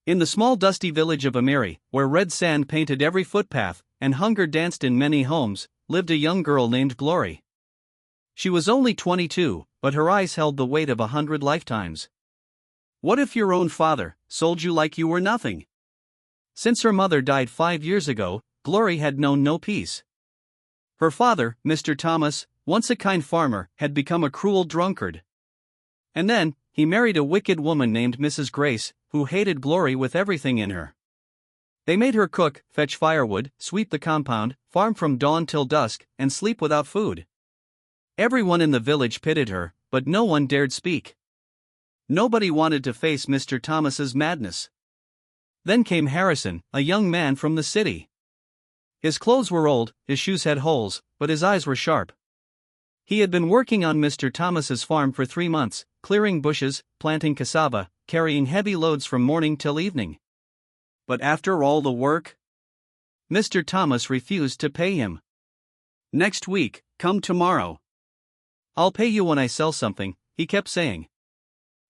In the small dusty village of Amiri, where red sand painted every footpath, and hunger danced in many homes, lived a young girl named Glory. She was only 22, but her eyes held the weight of 100 lifetimes. What if your own father sold you like you were nothing? Since her mother died 5 years ago, Glory had known no peace. Her father, Mr. Thomas, once a kind farmer, had become a cruel drunkard. And then, he married a wicked woman named Mrs. Grace, who hated Glory with everything in her. They made her cook, fetch firewood, sweep the compound, farm from dawn till dusk, and sleep without food. Everyone in the village pitied her, but no one dared speak. Nobody wanted to face Mr. Thomas's madness. Then came Harrison, a young man from the city. His clothes were old, his shoes had holes, but his eyes were sharp. He had been working on Mr. Thomas's farm for 3 months, clearing bushes, planting cassava, carrying heavy loads from morning till evening. But after all the work, Mr. Thomas refused to pay him. "Next week, come tomorrow. I'll pay you when I sell something," he kept saying.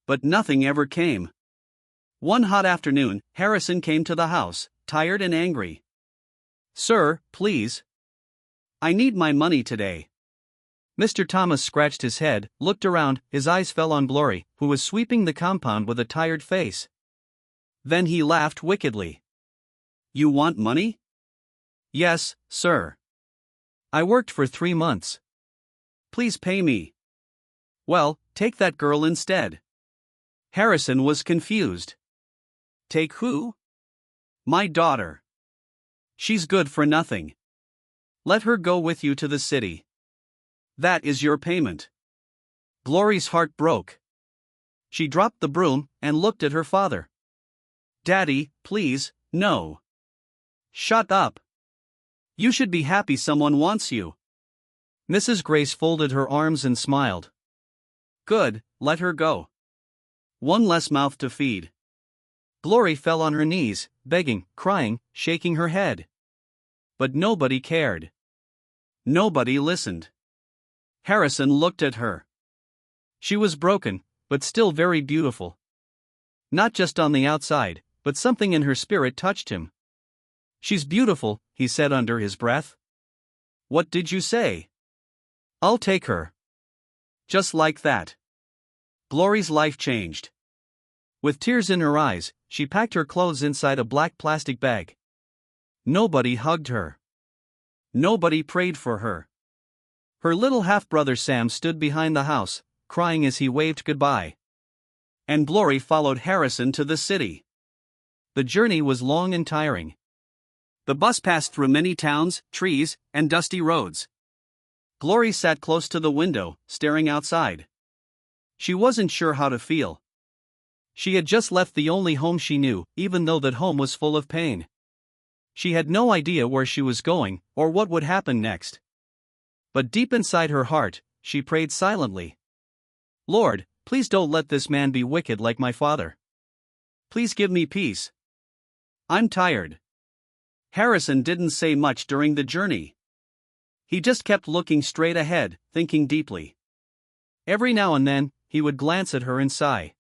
But nothing ever came. One hot afternoon, Harrison came to the house, tired and angry. "Sir, please. I need my money today." Mr. Thomas scratched his head, looked around, his eyes fell on Glory, who was sweeping the compound with a tired face. Then he laughed wickedly. "You want money?" "Yes, sir. I worked for 3 months. Please pay me." "Well, take that girl instead." Harrison was confused. "Take who?" "My daughter. She's good for nothing. Let her go with you to the city. That is your payment." Glory's heart broke. She dropped the broom and looked at her father. "Daddy, please, no." "Shut up. You should be happy someone wants you." Mrs. Grace folded her arms and smiled. "Good, let her go. One less mouth to feed." Glory fell on her knees, begging, crying, shaking her head. But nobody cared. Nobody listened. Harrison looked at her. She was broken, but still very beautiful. Not just on the outside, but something in her spirit touched him. "She's beautiful," he said under his breath. "What did you say?" "I'll take her." Just like that, Glory's life changed. With tears in her eyes, she packed her clothes inside a black plastic bag. Nobody hugged her. Nobody prayed for her. Her little half-brother Sam stood behind the house, crying as he waved goodbye. And Glory followed Harrison to the city. The journey was long and tiring. The bus passed through many towns, trees, and dusty roads. Glory sat close to the window, staring outside. She wasn't sure how to feel. She had just left the only home she knew, even though that home was full of pain. She had no idea where she was going, or what would happen next. But deep inside her heart, she prayed silently. "Lord, please don't let this man be wicked like my father. Please give me peace. I'm tired." Harrison didn't say much during the journey. He just kept looking straight ahead, thinking deeply. Every now and then, he would glance at her and sigh.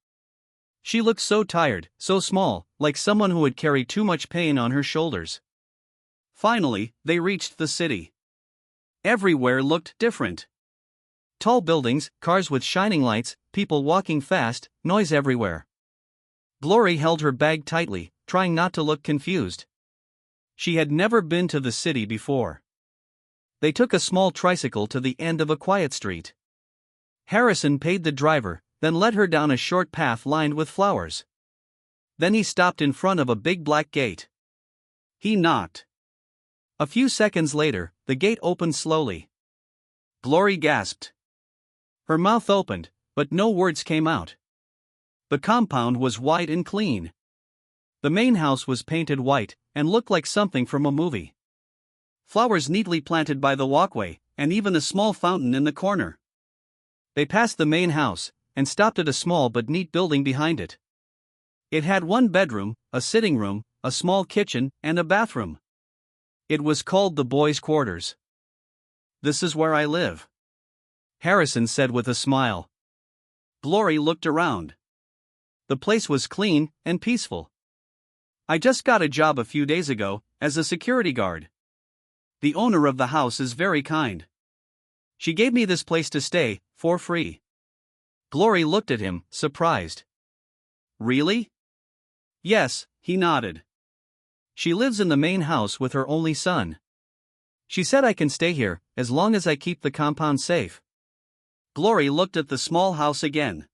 She looked so tired, so small, like someone who had carried too much pain on her shoulders. Finally, they reached the city. Everywhere looked different. Tall buildings, cars with shining lights, people walking fast, noise everywhere. Glory held her bag tightly, trying not to look confused. She had never been to the city before. They took a small tricycle to the end of a quiet street. Harrison paid the driver, then led her down a short path lined with flowers. Then he stopped in front of a big black gate. He knocked. A few seconds later, the gate opened slowly. Glory gasped. Her mouth opened, but no words came out. The compound was wide and clean. The main house was painted white, and looked like something from a movie. Flowers neatly planted by the walkway, and even a small fountain in the corner. They passed the main house, and stopped at a small but neat building behind it. It had one bedroom, a sitting room, a small kitchen, and a bathroom. It was called the boys' quarters. "This is where I live," Harrison said with a smile. Glory looked around. The place was clean and peaceful. I just got a job a few days ago, as a security guard. The owner of the house is very kind. She gave me this place to stay, for free. Glory looked at him, surprised. Really? Yes, he nodded. She lives in the main house with her only son. She said I can stay here, as long as I keep the compound safe. Glory looked at the small house again.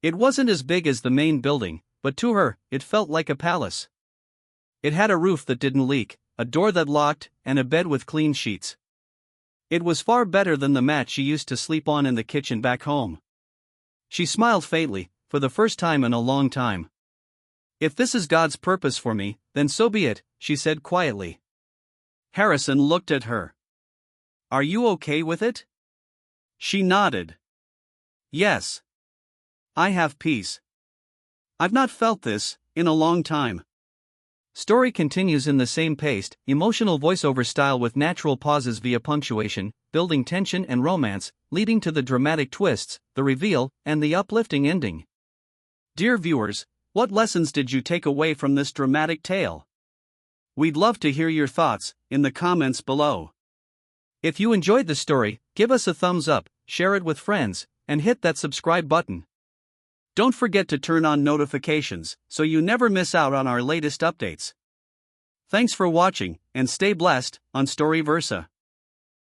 It wasn't as big as the main building, but to her, it felt like a palace. It had a roof that didn't leak, a door that locked, and a bed with clean sheets. It was far better than the mat she used to sleep on in the kitchen back home. She smiled faintly, for the first time in a long time. If this is God's purpose for me, then so be it, she said quietly. Harrison looked at her. Are you okay with it? She nodded. Yes. I have peace. I've not felt this in a long time. Story continues in the same paced, emotional voiceover style with natural pauses via punctuation, building tension and romance, leading to the dramatic twists, the reveal, and the uplifting ending. Dear viewers, what lessons did you take away from this dramatic tale? We'd love to hear your thoughts in the comments below. If you enjoyed the story, give us a thumbs up, share it with friends, and hit that subscribe button. Don't forget to turn on notifications so you never miss out on our latest updates. Thanks for watching, and stay blessed on Storyversa.